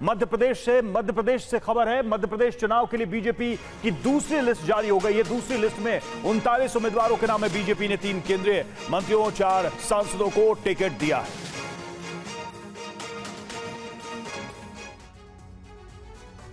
मध्य प्रदेश से खबर है। मध्य प्रदेश चुनाव के लिए बीजेपी की दूसरी लिस्ट जारी हो गई है। दूसरी लिस्ट में 39 उम्मीदवारों के नाम में बीजेपी ने 3 केंद्रीय मंत्रियों, 4 सांसदों को टिकट दिया है।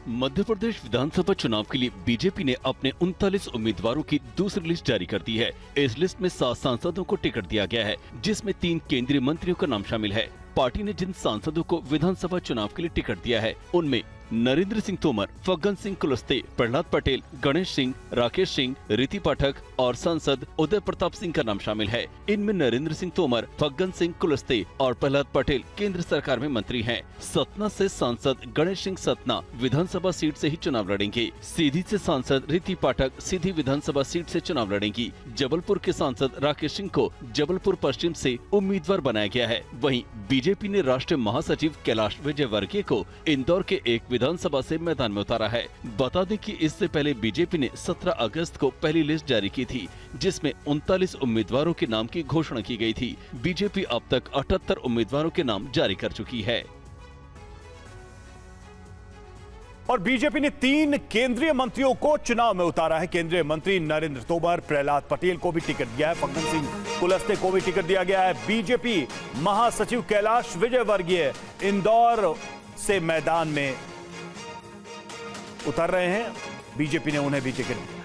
मध्य प्रदेश विधानसभा चुनाव के लिए बीजेपी ने अपने 39 उम्मीदवारों की दूसरी लिस्ट जारी कर दी है। इस लिस्ट में 7 सांसदों को टिकट दिया गया है, जिसमें 3 केंद्रीय मंत्रियों का नाम शामिल है। पार्टी ने जिन सांसदों को विधानसभा चुनाव के लिए टिकट दिया है उनमें नरेंद्र सिंह तोमर, फग्गन सिंह कुलस्ते, प्रहलाद पटेल, गणेश सिंह, राकेश सिंह, रीति पाठक और सांसद उदय प्रताप सिंह का नाम शामिल है। इनमें नरेंद्र सिंह तोमर, फग्गन सिंह कुलस्ते और प्रहलाद पटेल केंद्र सरकार में मंत्री हैं। सतना से सांसद गणेश सिंह सतना विधानसभा सीट से ही चुनाव लड़ेंगे। सीधी से सांसद रीति पाठक सीधी विधानसभा सीट से चुनाव लड़ेंगी। जबलपुर के सांसद राकेश सिंह को जबलपुर पश्चिम से उम्मीदवार बनाया गया है। वहीं बीजेपी ने राष्ट्रीय महासचिव कैलाश विजयवर्गीय को इंदौर के एक विधानसभा से मैदान में उतारा है। बता दें कि इससे पहले बीजेपी ने 17 अगस्त को पहली लिस्ट जारी की थी, जिसमें 39 उम्मीदवारों के नाम की घोषणा की गई थी। बीजेपी अब तक 78 उम्मीदवारों के नाम जारी कर चुकी है। और बीजेपी ने 3 केंद्रीय मंत्रियों को चुनाव में उतारा है। केंद्रीय मंत्री नरेंद्र तोमर, प्रहलाद पटेल को भी टिकट दिया है। फग्गन सिंह कुलस्ते को भी टिकट दिया गया है। बीजेपी महासचिव कैलाश विजयवर्गीय इंदौर से मैदान में उतर रहे हैं। बीजेपी ने उन्हें भी टिकट दिया है।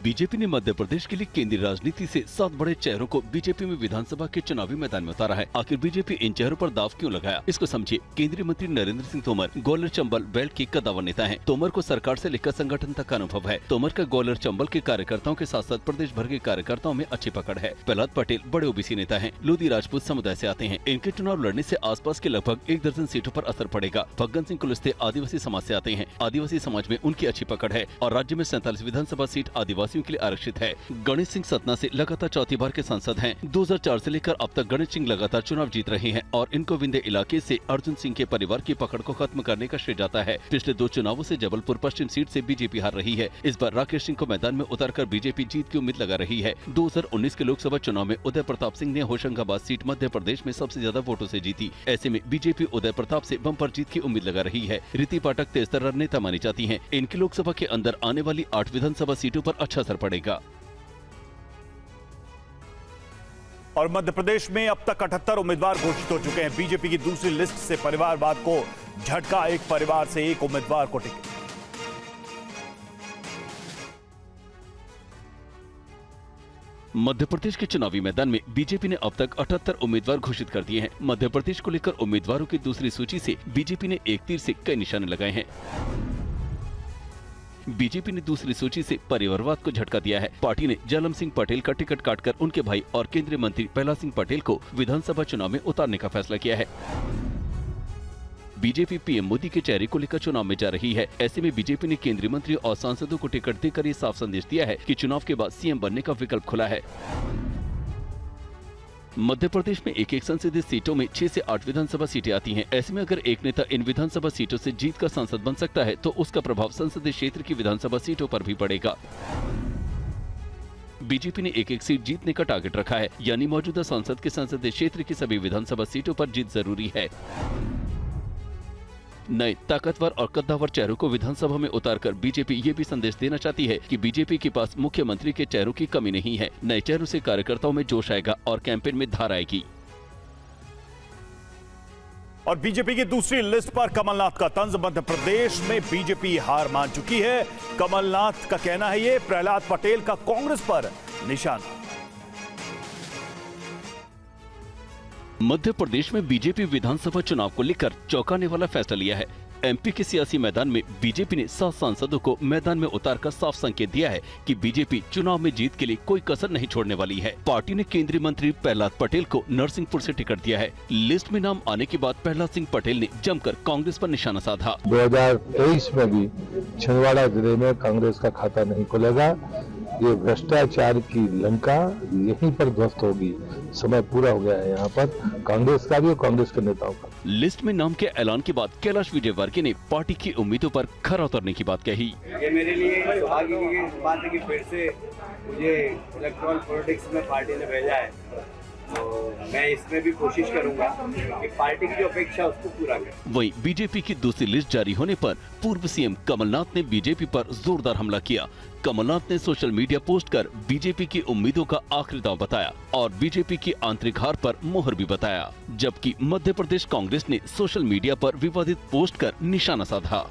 बीजेपी ने मध्य प्रदेश के लिए केंद्रीय राजनीति से 7 बड़े चेहरों को बीजेपी में विधानसभा के चुनावी मैदान में उतारा है। आखिर बीजेपी इन चेहरों पर दाव क्यों लगाया, इसको समझिए। केंद्रीय मंत्री नरेंद्र सिंह तोमर ग्वालियर चंबल बेल्ट के कद्दावर नेता हैं। तोमर को सरकार से लेकर संगठन तक का अनुभव है। तोमर का ग्वालियर चंबल के कार्यकर्ताओं के साथ साथ प्रदेश भर के कार्यकर्ताओं में अच्छी पकड़ है। प्रहलाद पटेल बड़े ओबीसी नेता है, लोधी राजपूत समुदाय से आते हैं। इनके चुनाव लड़ने से आसपास के लगभग 1 दर्जन सीटों पर असर पड़ेगा। फग्गन सिंह कुलस्ते आदिवासी समाज से आते हैं। आदिवासी समाज में उनकी अच्छी पकड़ है और राज्य में 47 विधानसभा सीट आदिवासियों के लिए आरक्षित है। गणेश सिंह सतना से लगातार चौथी बार के सांसद हैं। 2004 से लेकर अब तक गणेश सिंह लगातार चुनाव जीत रहे हैं और इनको विंध्य इलाके से अर्जुन सिंह के परिवार की पकड़ को खत्म करने का श्रेय जाता है। पिछले 2 चुनावों से जबलपुर पश्चिम सीट से बीजेपी हार रही है। इस बार राकेश सिंह को मैदान में उतारकर बीजेपी जीत की उम्मीद लगा रही है। 2019 के लोकसभा चुनाव में उदय प्रताप सिंह ने होशंगाबाद सीट मध्य प्रदेश में सबसे ज्यादा वोटों से जीती। ऐसे में बीजेपी उदय प्रताप से बम्पर जीत की उम्मीद लगा रही है। रीति पाठक तेजतर्रार नेता मानी जाती है। इनकी लोकसभा के अंदर आने वाली 8 विधानसभा सीटों पर अच्छा असर पड़ेगा। और मध्य प्रदेश में अब तक 78 उम्मीदवार घोषित हो चुके हैं। बीजेपी की दूसरी लिस्ट से परिवारवाद को झटका। एक परिवार से 1 उम्मीदवार को टिकट। मध्य प्रदेश के चुनावी मैदान में बीजेपी ने अब तक 78 उम्मीदवार घोषित कर दिए हैं। मध्य प्रदेश को लेकर उम्मीदवारों की दूसरी सूची से बीजेपी ने एक तीर से कई निशाने लगाए हैं। बीजेपी ने दूसरी सूची से परिवारवाद को झटका दिया है। पार्टी ने जालम सिंह पटेल का टिकट काटकर उनके भाई और केंद्रीय मंत्री प्रहलाद सिंह पटेल को विधानसभा चुनाव में उतारने का फैसला किया है। बीजेपी पीएम मोदी के चेहरे को लेकर चुनाव में जा रही है। ऐसे में बीजेपी ने केंद्रीय मंत्री और सांसदों को टिकट देकर ये साफ संदेश दिया है कि चुनाव के बाद सीएम बनने का विकल्प खुला है। मध्य प्रदेश में एक संसदीय सीटों में 6 से 8 विधानसभा सीटें आती हैं। ऐसे में अगर एक नेता इन विधानसभा सीटों से जीत कर सांसद बन सकता है तो उसका प्रभाव संसदीय क्षेत्र की विधानसभा सीटों पर भी पड़ेगा। बीजेपी ने एक सीट जीतने का टारगेट रखा है, यानी मौजूदा सांसद के संसदीय क्षेत्र की सभी विधानसभा सीटों पर जीत जरूरी है। नए ताकतवर और कद्दावर चेहरों को विधानसभा में उतारकर बीजेपी ये भी संदेश देना चाहती है कि बीजेपी के पास मुख्यमंत्री के चेहरों की कमी नहीं है। नए चेहरों से कार्यकर्ताओं में जोश आएगा और कैंपेन में धार आएगी। और बीजेपी की दूसरी लिस्ट पर कमलनाथ का तंज। मध्य प्रदेश में बीजेपी हार मान चुकी है। कमलनाथ का कहना है ये प्रहलाद पटेल का कांग्रेस पर निशाना। मध्य प्रदेश में बीजेपी विधानसभा चुनाव को लेकर चौंकाने वाला फैसला लिया है। एमपी के सियासी मैदान में बीजेपी ने 7 सांसदों को मैदान में उतारकर साफ संकेत दिया है कि बीजेपी चुनाव में जीत के लिए कोई कसर नहीं छोड़ने वाली है। पार्टी ने केंद्रीय मंत्री प्रहलाद पटेल को नरसिंहपुर से टिकट दिया है। लिस्ट में नाम आने के बाद प्रहलाद सिंह पटेल ने जमकर कांग्रेस पर निशाना साधा। 2023 में भी छिंदवाड़ा जिले में कांग्रेस का खाता नहीं खुलेगा। ये भ्रष्टाचार की लंका यहीं पर ध्वस्त होगी। समय पूरा हो गया है यहाँ पर कांग्रेस का भी और कांग्रेस के नेताओं का। लिस्ट में नाम के ऐलान के बाद कैलाश विजयवर्गीय ने पार्टी की उम्मीदों पर खरा उतरने की बात कही। ये मेरे लिए आगे की बात है कि फिर से मुझे इलेक्ट्रॉनिक पॉलिटिक्स में पार्टी ने भेजा है तो मैं इसमें भी कोशिश करूंगा कि पार्टी की जो अपेक्षा है उसको पूरा करें। वहीं बीजेपी की दूसरी लिस्ट जारी होने पर पूर्व सीएम कमलनाथ ने बीजेपी पर जोरदार हमला किया। कमलनाथ ने सोशल मीडिया पोस्ट कर बीजेपी की उम्मीदों का आखिरी दांव बताया और बीजेपी की आंतरिक हार पर मोहर भी बताया, जबकि मध्य प्रदेश कांग्रेस ने सोशल मीडिया पर विवादित पोस्ट कर निशाना साधा।